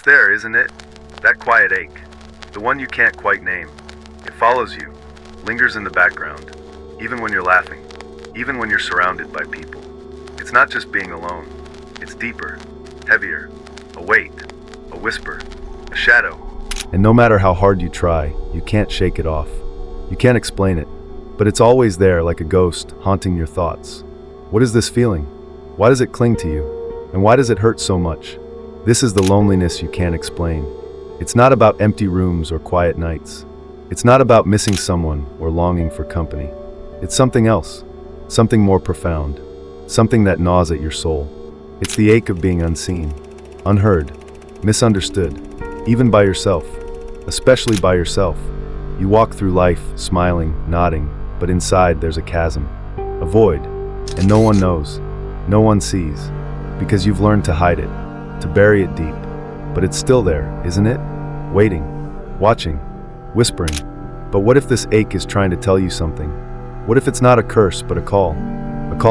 It's there, isn't it? That quiet ache. The one you can't quite name. It follows you, lingers in the background, even when you're laughing, even when you're surrounded by people. It's not just being alone. It's deeper, heavier, a weight, a whisper, a shadow. And no matter how hard you try, you can't shake it off. You can't explain it, but it's always there like a ghost haunting your thoughts. What is this feeling? Why does it cling to you? And why does it hurt so much? This is the loneliness you can't explain. It's not about empty rooms or quiet nights. It's not about missing someone or longing for company. It's something else, something more profound, something that gnaws at your soul. It's the ache of being unseen, unheard, misunderstood, even by yourself, especially by yourself. You walk through life, smiling, nodding, but inside there's a chasm, a void, and no one knows, no one sees, because you've learned to hide it, to bury it deep. But it's still there, isn't it? Waiting, watching, whispering. But what if this ache is trying to tell you something? What if it's not a curse, but a call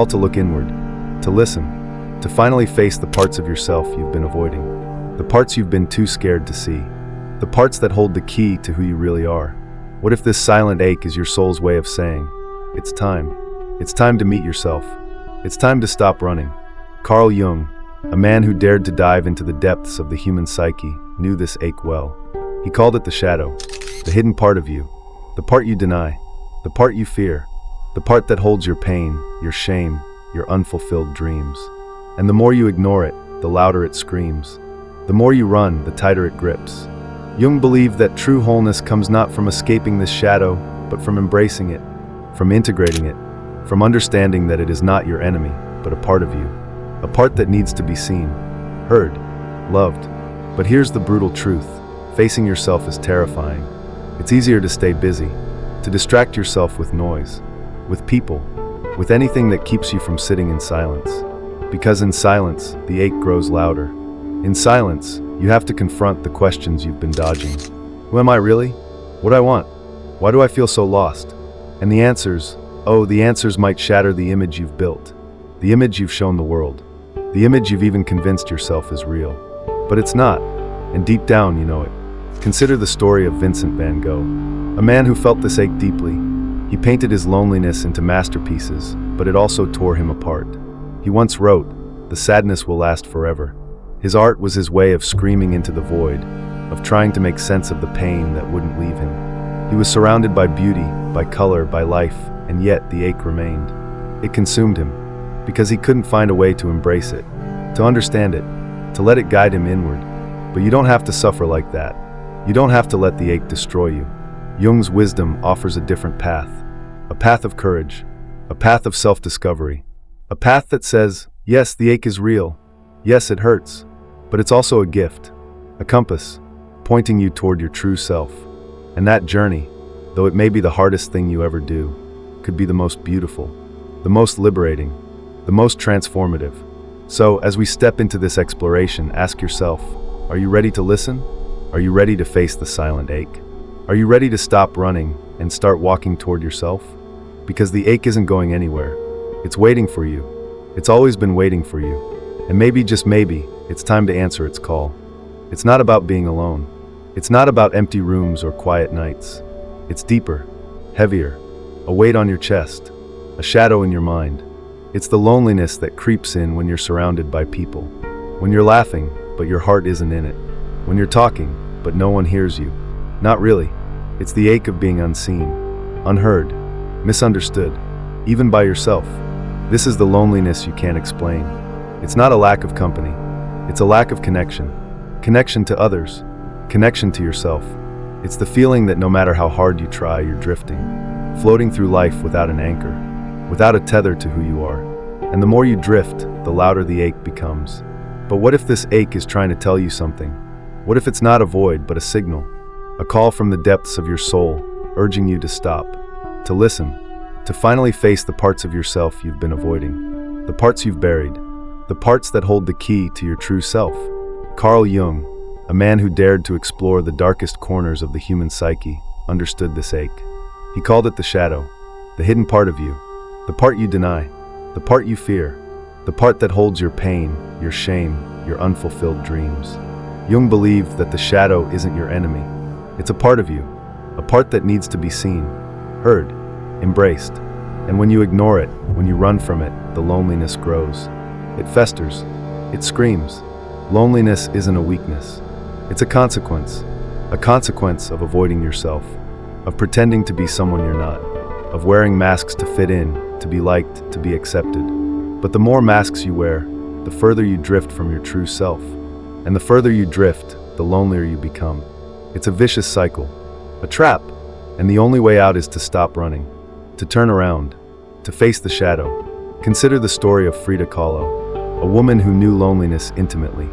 to look inward, to listen, to finally face the parts of yourself you've been avoiding, the parts you've been too scared to see, the parts that hold the key to who you really are. What if this silent ache is your soul's way of saying, it's time to meet yourself, it's time to stop running? Carl Jung, a man who dared to dive into the depths of the human psyche, knew this ache well. He called it the shadow, the hidden part of you, the part you deny, the part you fear, the part that holds your pain, your shame, your unfulfilled dreams. And the more you ignore it, the louder it screams. The more you run, the tighter it grips. Jung believed that true wholeness comes not from escaping this shadow, but from embracing it, from integrating it, from understanding that it is not your enemy, but a part of you. A part that needs to be seen, heard, loved. But here's the brutal truth. Facing yourself is terrifying. It's easier to stay busy, to distract yourself with noise, with people, with anything that keeps you from sitting in silence. Because in silence, the ache grows louder. In silence, you have to confront the questions you've been dodging. Who am I really? What do I want? Why do I feel so lost? And the answers might shatter the image you've built, the image you've shown the world. The image you've even convinced yourself is real. But it's not, and deep down you know it. Consider the story of Vincent van Gogh, a man who felt this ache deeply. He painted his loneliness into masterpieces, but it also tore him apart. He once wrote, "The sadness will last forever." His art was his way of screaming into the void, of trying to make sense of the pain that wouldn't leave him. He was surrounded by beauty, by color, by life, and yet the ache remained. It consumed him, because he couldn't find a way to embrace it, to understand it, to let it guide him inward. But you don't have to suffer like that. You don't have to let the ache destroy you. Jung's wisdom offers a different path, a path of courage, a path of self-discovery, a path that says, yes, the ache is real, yes, it hurts, but it's also a gift, a compass, pointing you toward your true self. And that journey, though it may be the hardest thing you ever do, could be the most beautiful, the most liberating, the most transformative. So, as we step into this exploration, ask yourself, are you ready to listen? Are you ready to face the silent ache? Are you ready to stop running and start walking toward yourself? Because the ache isn't going anywhere. It's waiting for you. It's always been waiting for you. And maybe, just maybe, it's time to answer its call. It's not about being alone. It's not about empty rooms or quiet nights. It's deeper, heavier, a weight on your chest, a shadow in your mind. It's the loneliness that creeps in when you're surrounded by people. When you're laughing, but your heart isn't in it. When you're talking, but no one hears you. Not really. It's the ache of being unseen, unheard, misunderstood, even by yourself. This is the loneliness you can't explain. It's not a lack of company. It's a lack of connection. Connection to others. Connection to yourself. It's the feeling that no matter how hard you try, you're drifting, floating through life without an anchor, without a tether to who you are. And the more you drift, the louder the ache becomes. But what if this ache is trying to tell you something? What if it's not a void, but a signal? A call from the depths of your soul, urging you to stop, to listen, to finally face the parts of yourself you've been avoiding, the parts you've buried, the parts that hold the key to your true self. Carl Jung, a man who dared to explore the darkest corners of the human psyche, understood this ache. He called it the shadow, the hidden part of you, the part you deny, the part you fear, the part that holds your pain, your shame, your unfulfilled dreams. Jung believed that the shadow isn't your enemy. It's a part of you, a part that needs to be seen, heard, embraced. And when you ignore it, when you run from it, the loneliness grows. It festers. It screams. Loneliness isn't a weakness. It's a consequence of avoiding yourself, of pretending to be someone you're not, of wearing masks to fit in, to be liked, to be accepted. But the more masks you wear, the further you drift from your true self. And the further you drift, the lonelier you become. It's a vicious cycle, a trap, and the only way out is to stop running, to turn around, to face the shadow. Consider the story of Frida Kahlo, a woman who knew loneliness intimately.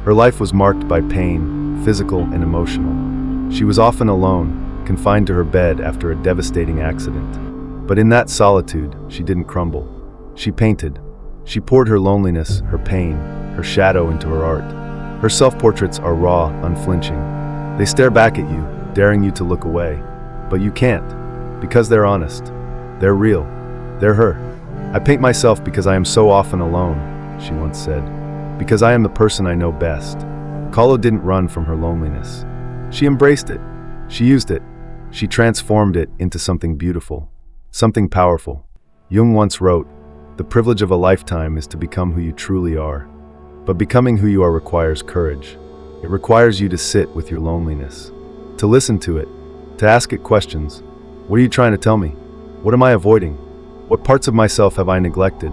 Her life was marked by pain, physical and emotional. She was often alone, confined to her bed after a devastating accident. But in that solitude, she didn't crumble. She painted. She poured her loneliness, her pain, her shadow into her art. Her self-portraits are raw, unflinching. They stare back at you, daring you to look away. But you can't, because they're honest. They're real. They're her. "I paint myself because I am so often alone," she once said. "Because I am the person I know best." Kahlo didn't run from her loneliness. She embraced it. She used it. She transformed it into something beautiful, something powerful. Jung once wrote, "The privilege of a lifetime is to become who you truly are." But becoming who you are requires courage. It requires you to sit with your loneliness, to listen to it, to ask it questions. What are you trying to tell me? What am I avoiding? What parts of myself have I neglected?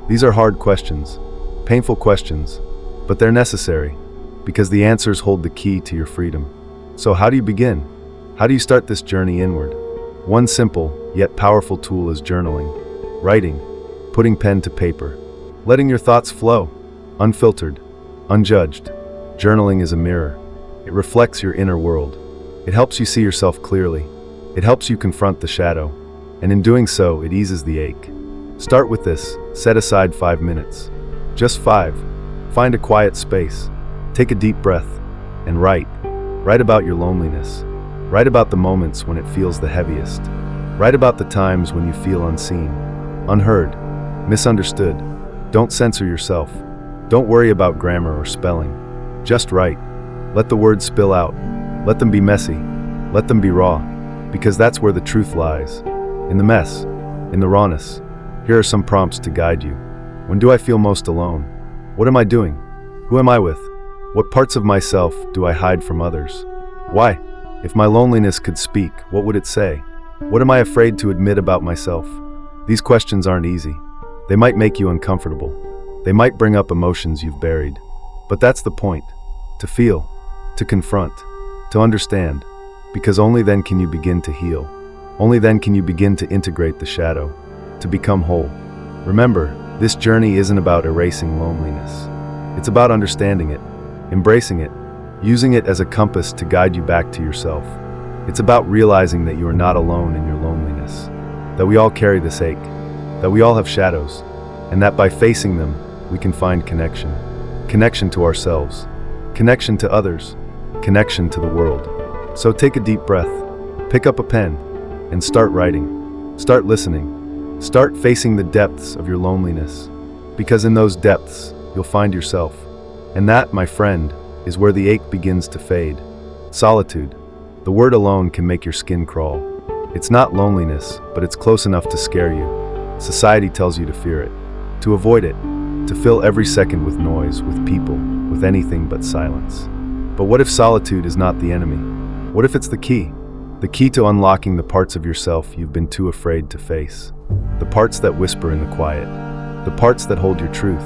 These are hard questions, painful questions, but they're necessary, because the answers hold the key to your freedom. So how do you begin? How do you start this journey inward? One simple, yet powerful tool is journaling, writing, putting pen to paper, letting your thoughts flow, unfiltered, unjudged. Journaling is a mirror. It reflects your inner world. It helps you see yourself clearly. It helps you confront the shadow. And in doing so, it eases the ache. Start with this. Set aside 5 minutes. Just 5. Find a quiet space. Take a deep breath. And write. Write about your loneliness. Write about the moments when it feels the heaviest. Write about the times when you feel unseen, unheard, misunderstood. Don't censor yourself. Don't worry about grammar or spelling. Just write. Let the words spill out. Let them be messy. Let them be raw. Because that's where the truth lies. In the mess. In the rawness. Here are some prompts to guide you. When do I feel most alone? What am I doing? Who am I with? What parts of myself do I hide from others? Why? If my loneliness could speak, what would it say? What am I afraid to admit about myself? These questions aren't easy. They might make you uncomfortable. They might bring up emotions you've buried. But that's the point. To feel, to confront, to understand. Because only then can you begin to heal. Only then can you begin to integrate the shadow, to become whole. Remember, this journey isn't about erasing loneliness. It's about understanding it, embracing it, using it as a compass to guide you back to yourself. It's about realizing that you are not alone in your loneliness, that we all carry this ache, that we all have shadows, and that by facing them, we can find connection. Connection to ourselves, connection to others, connection to the world. So take a deep breath, pick up a pen, and start writing. Start listening. Start facing the depths of your loneliness. Because in those depths, you'll find yourself. And that, my friend, is where the ache begins to fade. Solitude. The word alone can make your skin crawl. It's not loneliness, but it's close enough to scare you. Society tells you to fear it, to avoid it, to fill every second with noise, with people, with anything but silence. But what if solitude is not the enemy? What if it's the key? The key to unlocking the parts of yourself you've been too afraid to face. The parts that whisper in the quiet. The parts that hold your truth.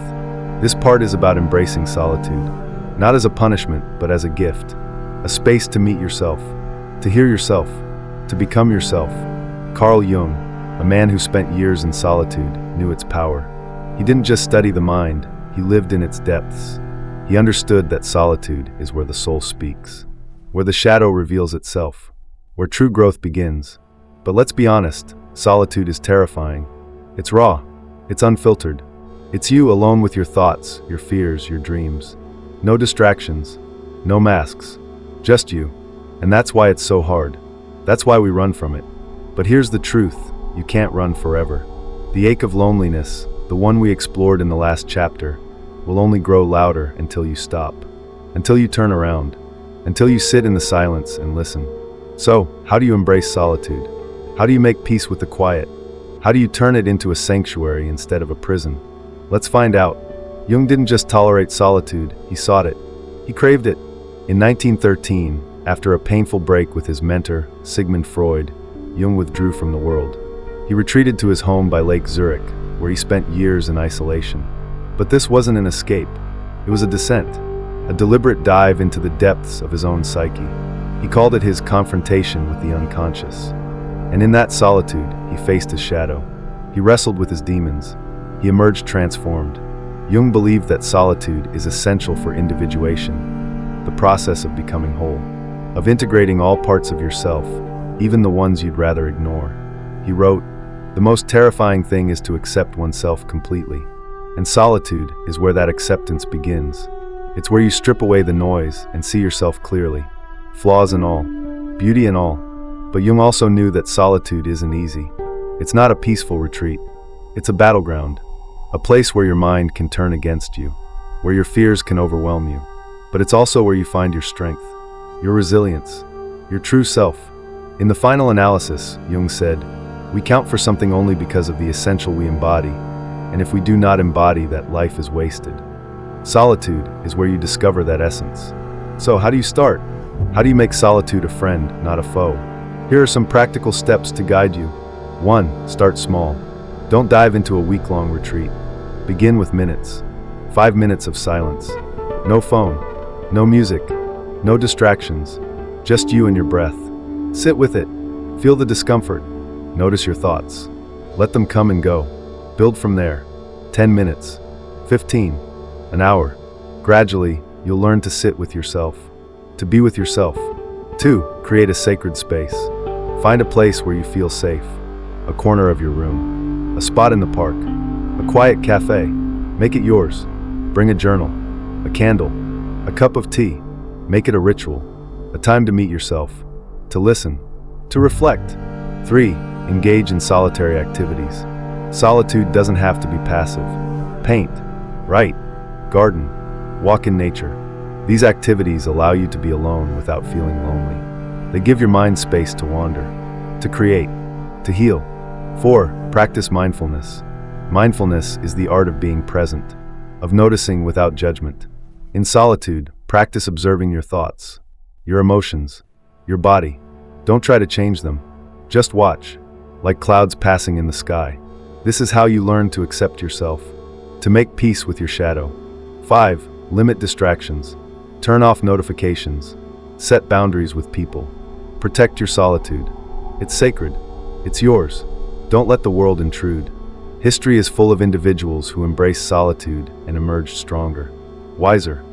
This part is about embracing solitude, not as a punishment, but as a gift. A space to meet yourself, to hear yourself, to become yourself. Carl Jung, a man who spent years in solitude, knew its power. He didn't just study the mind, he lived in its depths. He understood that solitude is where the soul speaks, where the shadow reveals itself, where true growth begins. But let's be honest, solitude is terrifying. It's raw, it's unfiltered. It's you alone with your thoughts, your fears, your dreams. No distractions, no masks, just you. And that's why it's so hard. That's why we run from it. But here's the truth, you can't run forever. The ache of loneliness, the one we explored in the last chapter, will only grow louder until you stop. until you turn around, until you sit in the silence and listen. So, how do you embrace solitude? How do you make peace with the quiet? How do you turn it into a sanctuary instead of a prison? Let's find out. Jung didn't just tolerate solitude, he sought it. He craved it. In 1913, after a painful break with his mentor, Sigmund Freud, Jung withdrew from the world. He retreated to his home by Lake Zurich, where he spent years in isolation. But this wasn't an escape. It was a descent, a deliberate dive into the depths of his own psyche. He called it his confrontation with the unconscious. And in that solitude, he faced his shadow. He wrestled with his demons. He emerged transformed. Jung believed that solitude is essential for individuation, the process of becoming whole, of integrating all parts of yourself, even the ones you'd rather ignore. He wrote, "The most terrifying thing is to accept oneself completely. And solitude is where that acceptance begins. It's where you strip away the noise and see yourself clearly, flaws and all, beauty and all." But Jung also knew that solitude isn't easy. It's not a peaceful retreat. It's a battleground, a place where your mind can turn against you, where your fears can overwhelm you. But it's also where you find your strength, your resilience, your true self. In the final analysis, Jung said, "We count for something only because of the essential we embody, and if we do not embody that, life is wasted." Solitude is where you discover that essence. So how do you start? How do you make solitude a friend, not a foe? Here are some practical steps to guide you. 1. Start small. Don't dive into a week-long retreat. Begin with minutes. 5 minutes of silence. No phone, no music, no distractions, just you and your breath. Sit with it. Feel the discomfort. Notice your thoughts. Let them come and go. Build from there. 10 minutes. 15. An hour. Gradually, you'll learn to sit with yourself, to be with yourself. 2. Create a sacred space. Find a place where you feel safe. A corner of your room, a spot in the park, a quiet cafe. Make it yours. Bring a journal, a candle, a cup of tea. Make it a ritual, a time to meet yourself, to listen, to reflect. 3. Engage in solitary activities. Solitude doesn't have to be passive. Paint, write, garden, walk in nature. These activities allow you to be alone without feeling lonely. They give your mind space to wander, to create, to heal. 4. Practice mindfulness. Mindfulness is the art of being present, of noticing without judgment. In solitude, practice observing your thoughts, your emotions, your body. Don't try to change them. Just watch, like clouds passing in the sky. This is how you learn to accept yourself, to make peace with your shadow. 5. Limit distractions. Turn off notifications. Set boundaries with people. Protect your solitude. It's sacred. It's yours. Don't let the world intrude. History is full of individuals who embraced solitude and emerged stronger, wiser,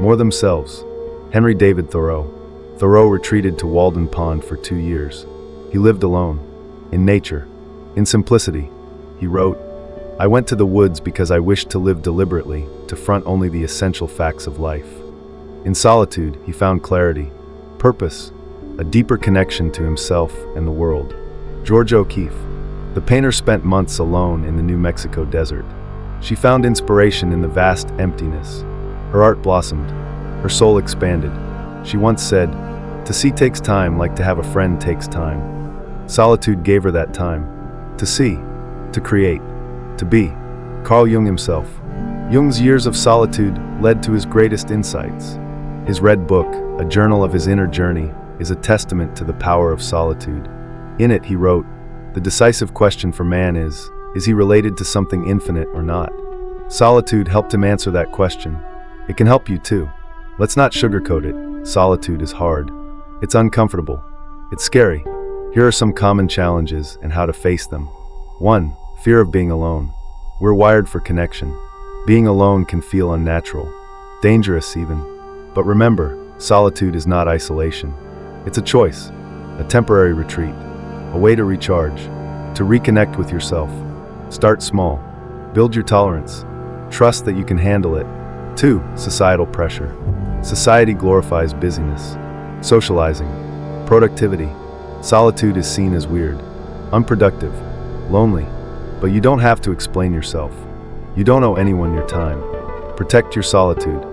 more themselves. Henry David Thoreau. Thoreau retreated to Walden Pond for 2 years. He lived alone, in nature, in simplicity. He wrote, "I went to the woods because I wished to live deliberately, to front only the essential facts of life." In solitude, he found clarity, purpose, a deeper connection to himself and the world. George O'Keeffe. The painter spent months alone in the New Mexico desert. She found inspiration in the vast emptiness. Her art blossomed. Her soul expanded. She once said, "To see takes time like to have a friend takes time." Solitude gave her that time. To see, to create, to be. Carl Jung himself. Jung's years of solitude led to his greatest insights. His red book, a journal of his inner journey, is a testament to the power of solitude. In it, he wrote, "The decisive question for man is he related to something infinite or not?" Solitude helped him answer that question. It can help you too. Let's not sugarcoat it. Solitude is hard. It's uncomfortable. It's scary. Here are some common challenges and how to face them. 1. Fear of being alone. We're wired for connection. Being alone can feel unnatural, dangerous even. But remember, solitude is not isolation. It's a choice, a temporary retreat, a way to recharge, to reconnect with yourself. Start small. Build your tolerance. Trust that you can handle it. 2. Societal pressure. Society glorifies busyness, socializing, productivity. Solitude is seen as weird, unproductive, lonely. But you don't have to explain yourself. You don't owe anyone your time. Protect your solitude.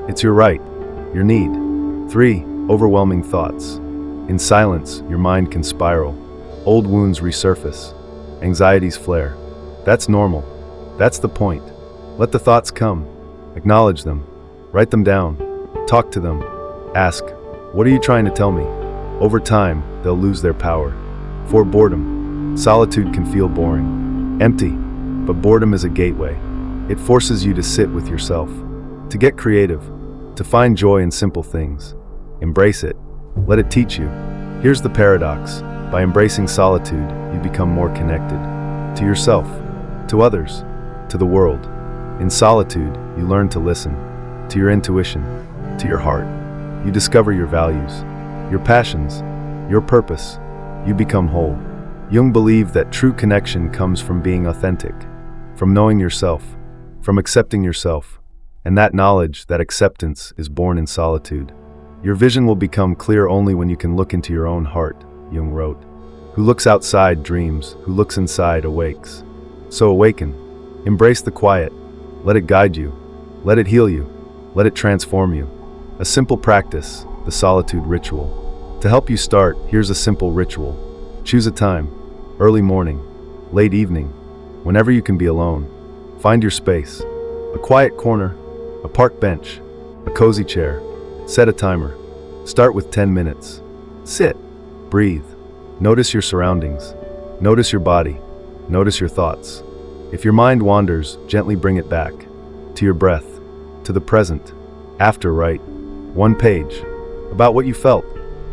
It's your right. your need. 3. Overwhelming thoughts. In silence, your mind can spiral. Old wounds resurface. Anxieties flare. That's normal. That's the point. Let the thoughts come. Acknowledge them. Write them down. Talk to them. Ask, what are you trying to tell me? Over time, they'll lose their power. 4. Boredom. Solitude can feel boring, empty, but boredom is a gateway. It forces you to sit with yourself, to get creative, to find joy in simple things. Embrace it. Let it teach you. Here's the paradox. By embracing solitude, you become more connected to yourself, to others, to the world. In solitude, you learn to listen to your intuition, to your heart. You discover your values, your passions, your purpose. You become whole. Jung believed that true connection comes from being authentic, from knowing yourself, from accepting yourself, and that knowledge, that acceptance, is born in solitude. Your vision will become clear only when you can look into your own heart, Jung wrote. Who looks outside dreams, who looks inside awakes. So awaken. Embrace the quiet. Let it guide you. Let it heal you. Let it transform you. A simple practice, the solitude ritual. To help you start, here's a simple ritual. Choose a time, early morning, late evening, whenever you can be alone. Find your space, a quiet corner, a park bench, a cozy chair. Set a timer. Start with 10 minutes. Sit, breathe, notice your surroundings, notice your body, notice your thoughts. If your mind wanders, gently bring it back, to your breath, to the present. After, write 1 page about what you felt,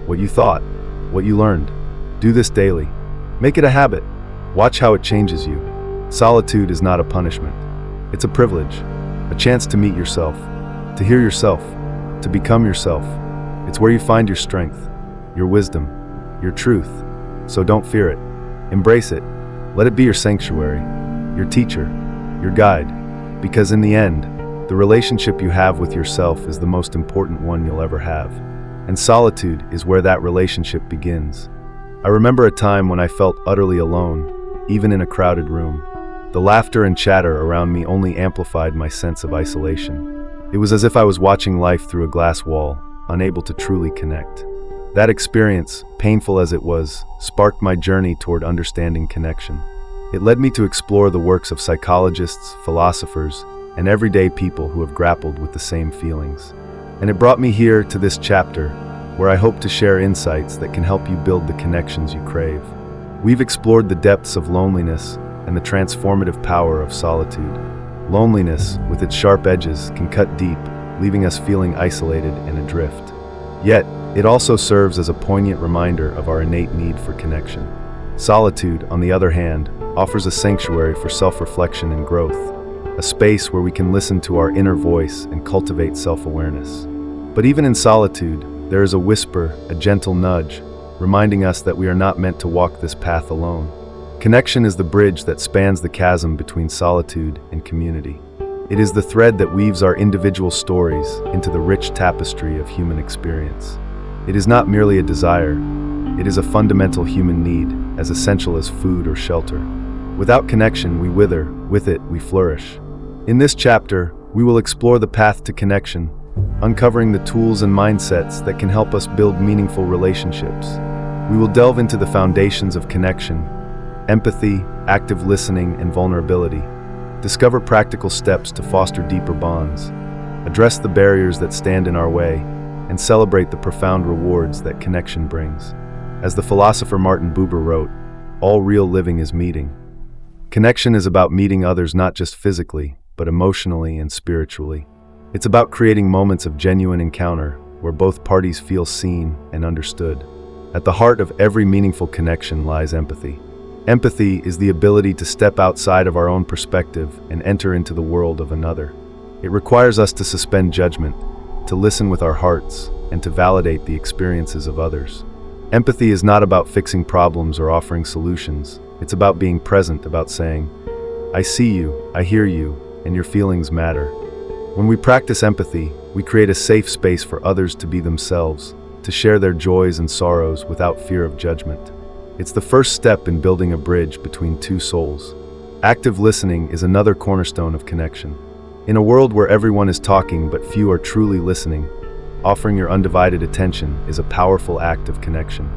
what you thought, what you learned. Do this daily. Make it a habit. Watch how it changes you. Solitude is not a punishment. It's a privilege, a chance to meet yourself, to hear yourself, to become yourself. It's where you find your strength, your wisdom, your truth. So don't fear it. Embrace it. Let it be your sanctuary, your teacher, your guide. Because in the end, the relationship you have with yourself is the most important one you'll ever have. And solitude is where that relationship begins. I remember a time when I felt utterly alone, even in a crowded room. The laughter and chatter around me only amplified my sense of isolation. It was as if I was watching life through a glass wall, unable to truly connect. That experience, painful as it was, sparked my journey toward understanding connection. It led me to explore the works of psychologists, philosophers, and everyday people who have grappled with the same feelings. And it brought me here to this chapter, where I hope to share insights that can help you build the connections you crave. We've explored the depths of loneliness and the transformative power of solitude. Loneliness, with its sharp edges, can cut deep, leaving us feeling isolated and adrift. Yet, it also serves as a poignant reminder of our innate need for connection. Solitude, on the other hand, offers a sanctuary for self-reflection and growth, a space where we can listen to our inner voice and cultivate self-awareness. But even in solitude, there is a whisper, a gentle nudge, reminding us that we are not meant to walk this path alone. Connection is the bridge that spans the chasm between solitude and community. It is the thread that weaves our individual stories into the rich tapestry of human experience. It is not merely a desire, it is a fundamental human need, as essential as food or shelter. Without connection, we wither, with it, we flourish. In this chapter, we will explore the path to connection, uncovering the tools and mindsets that can help us build meaningful relationships. We will delve into the foundations of connection: empathy, active listening, and vulnerability. Discover practical steps to foster deeper bonds, address the barriers that stand in our way, and celebrate the profound rewards that connection brings. As the philosopher Martin Buber wrote, "All real living is meeting." Connection is about meeting others not just physically, but emotionally and spiritually. It's about creating moments of genuine encounter where both parties feel seen and understood. At the heart of every meaningful connection lies empathy. Empathy is the ability to step outside of our own perspective and enter into the world of another. It requires us to suspend judgment, to listen with our hearts, and to validate the experiences of others. Empathy is not about fixing problems or offering solutions. It's about being present, about saying, "I see you, I hear you, and your feelings matter." When we practice empathy, we create a safe space for others to be themselves, to share their joys and sorrows without fear of judgment. It's the first step in building a bridge between two souls. Active listening is another cornerstone of connection. In a world where everyone is talking but few are truly listening, offering your undivided attention is a powerful act of connection.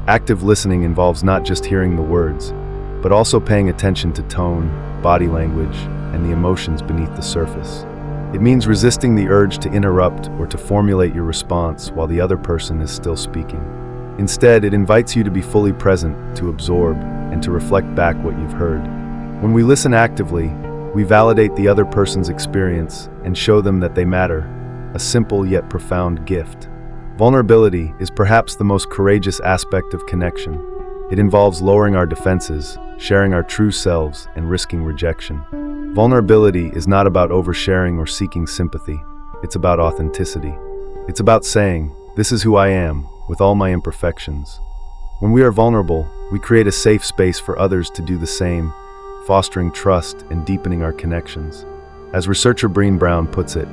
Active listening involves not just hearing the words, but also paying attention to tone, body language, and the emotions beneath the surface. It means resisting the urge to interrupt or to formulate your response while the other person is still speaking. Instead, it invites you to be fully present, to absorb, and to reflect back what you've heard. When we listen actively, we validate the other person's experience and show them that they matter, a simple yet profound gift. Vulnerability is perhaps the most courageous aspect of connection. It involves lowering our defenses, sharing our true selves, and risking rejection. Vulnerability is not about oversharing or seeking sympathy. It's about authenticity. It's about saying, "This is who I am, with all my imperfections." When we are vulnerable, we create a safe space for others to do the same, fostering trust and deepening our connections. As researcher Brené Brown puts it,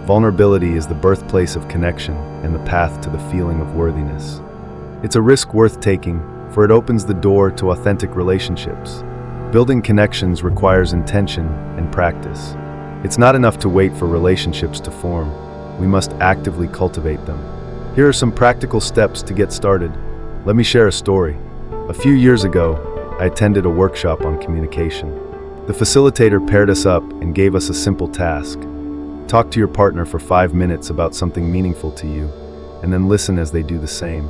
vulnerability is the birthplace of connection and the path to the feeling of worthiness. It's a risk worth taking, for it opens the door to authentic relationships. Building connections requires intention and practice. It's not enough to wait for relationships to form. We must actively cultivate them. Here are some practical steps to get started. Let me share a story. A few years ago, I attended a workshop on communication. The facilitator paired us up and gave us a simple task. Talk to your partner for 5 minutes about something meaningful to you, and then listen as they do the same.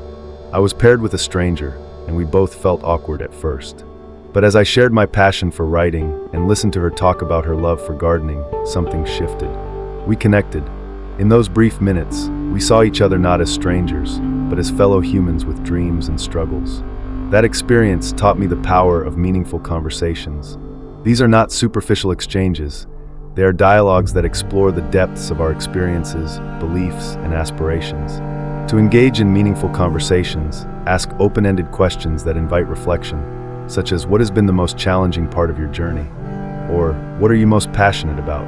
I was paired with a stranger, and we both felt awkward at first. But as I shared my passion for writing and listened to her talk about her love for gardening, something shifted. We connected. In those brief minutes, we saw each other not as strangers, but as fellow humans with dreams and struggles. That experience taught me the power of meaningful conversations. These are not superficial exchanges. They are dialogues that explore the depths of our experiences, beliefs, and aspirations. To engage in meaningful conversations, ask open-ended questions that invite reflection, such as, what has been the most challenging part of your journey? Or, what are you most passionate about?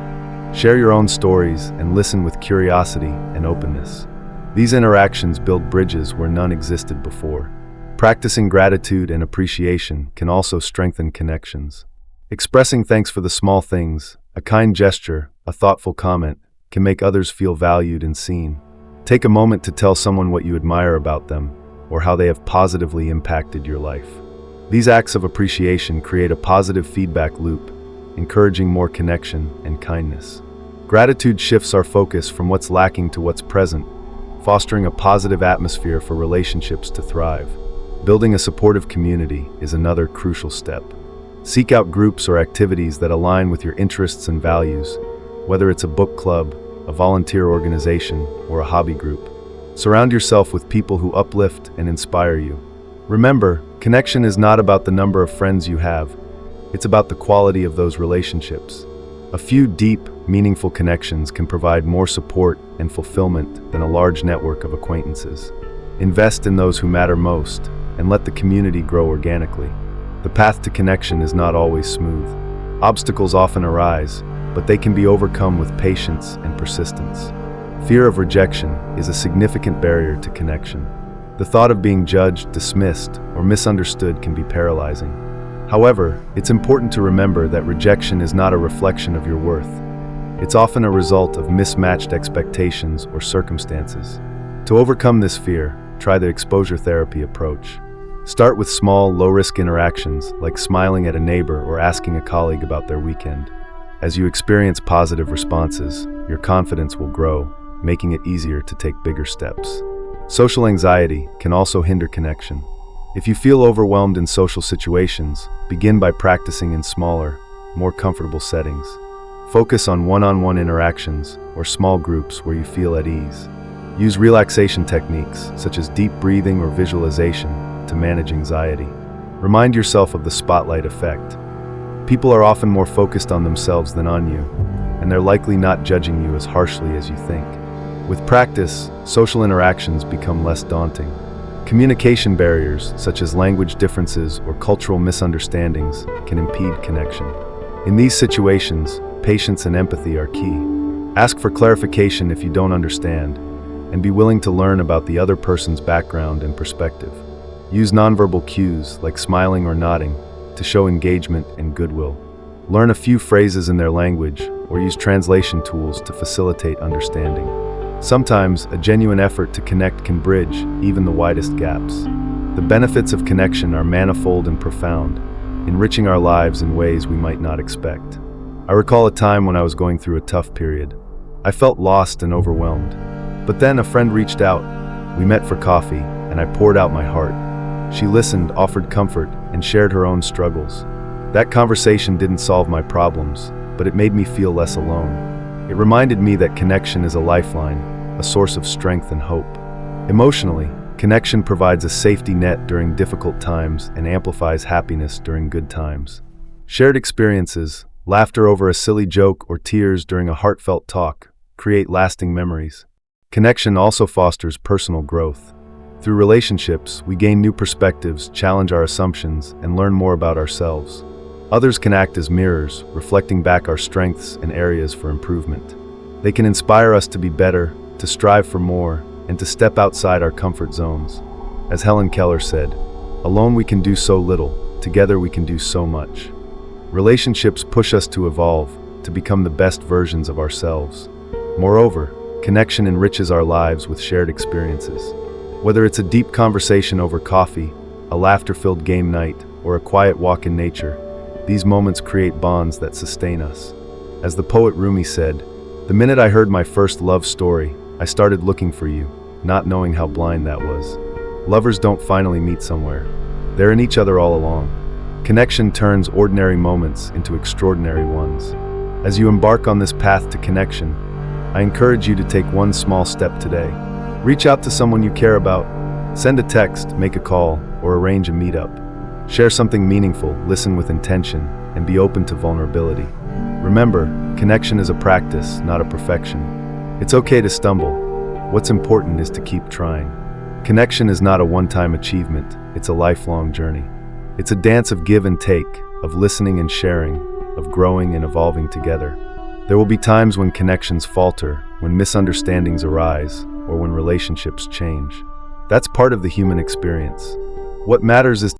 Share your own stories and listen with curiosity and openness. These interactions build bridges where none existed before. Practicing gratitude and appreciation can also strengthen connections. Expressing thanks for the small things, a kind gesture, a thoughtful comment, can make others feel valued and seen. Take a moment to tell someone what you admire about them, or how they have positively impacted your life. These acts of appreciation create a positive feedback loop, encouraging more connection and kindness. Gratitude shifts our focus from what's lacking to what's present, fostering a positive atmosphere for relationships to thrive. Building a supportive community is another crucial step. Seek out groups or activities that align with your interests and values, whether it's a book club, a volunteer organization, or a hobby group. Surround yourself with people who uplift and inspire you. Remember, connection is not about the number of friends you have. It's about the quality of those relationships. A few deep, meaningful connections can provide more support and fulfillment than a large network of acquaintances. Invest in those who matter most, and let the community grow organically. The path to connection is not always smooth. Obstacles often arise, but they can be overcome with patience and persistence. Fear of rejection is a significant barrier to connection. The thought of being judged, dismissed, or misunderstood can be paralyzing. However, it's important to remember that rejection is not a reflection of your worth. It's often a result of mismatched expectations or circumstances. To overcome this fear, try the exposure therapy approach. Start with small, low-risk interactions, like smiling at a neighbor or asking a colleague about their weekend. As you experience positive responses, your confidence will grow, making it easier to take bigger steps. Social anxiety can also hinder connection. If you feel overwhelmed in social situations, begin by practicing in smaller, more comfortable settings. Focus on one-on-one interactions or small groups where you feel at ease. Use relaxation techniques, such as deep breathing or visualization, to manage anxiety. Remind yourself of the spotlight effect. People are often more focused on themselves than on you, and they're likely not judging you as harshly as you think. With practice, social interactions become less daunting. Communication barriers, such as language differences or cultural misunderstandings, can impede connection. In these situations, patience and empathy are key. Ask for clarification if you don't understand, and be willing to learn about the other person's background and perspective. Use nonverbal cues, like smiling or nodding, to show engagement and goodwill. Learn a few phrases in their language, or use translation tools to facilitate understanding. Sometimes, a genuine effort to connect can bridge even the widest gaps. The benefits of connection are manifold and profound, enriching our lives in ways we might not expect. I recall a time when I was going through a tough period. I felt lost and overwhelmed. But then a friend reached out. We met for coffee, and I poured out my heart. She listened, offered comfort, and shared her own struggles. That conversation didn't solve my problems, but it made me feel less alone. It reminded me that connection is a lifeline, a source of strength and hope. Emotionally, connection provides a safety net during difficult times and amplifies happiness during good times. Shared experiences, laughter over a silly joke or tears during a heartfelt talk, create lasting memories. Connection also fosters personal growth. Through relationships, we gain new perspectives, challenge our assumptions, and learn more about ourselves. Others can act as mirrors, reflecting back our strengths and areas for improvement. They can inspire us to be better, to strive for more, and to step outside our comfort zones. As Helen Keller said, "Alone we can do so little, together we can do so much." Relationships push us to evolve, to become the best versions of ourselves. Moreover, connection enriches our lives with shared experiences. Whether it's a deep conversation over coffee, a laughter-filled game night, or a quiet walk in nature, these moments create bonds that sustain us. As the poet Rumi said, "The minute I heard my first love story, I started looking for you, not knowing how blind that was." Lovers don't finally meet somewhere. They're in each other all along. Connection turns ordinary moments into extraordinary ones. As you embark on this path to connection, I encourage you to take one small step today. Reach out to someone you care about. Send a text, make a call, or arrange a meetup. Share something meaningful, listen with intention, and be open to vulnerability. Remember, connection is a practice, not a perfection. It's okay to stumble. What's important is to keep trying. Connection is not a one-time achievement, it's a lifelong journey. It's a dance of give and take, of listening and sharing, of growing and evolving together. There will be times when connections falter, when misunderstandings arise, or when relationships change. That's part of the human experience. What matters is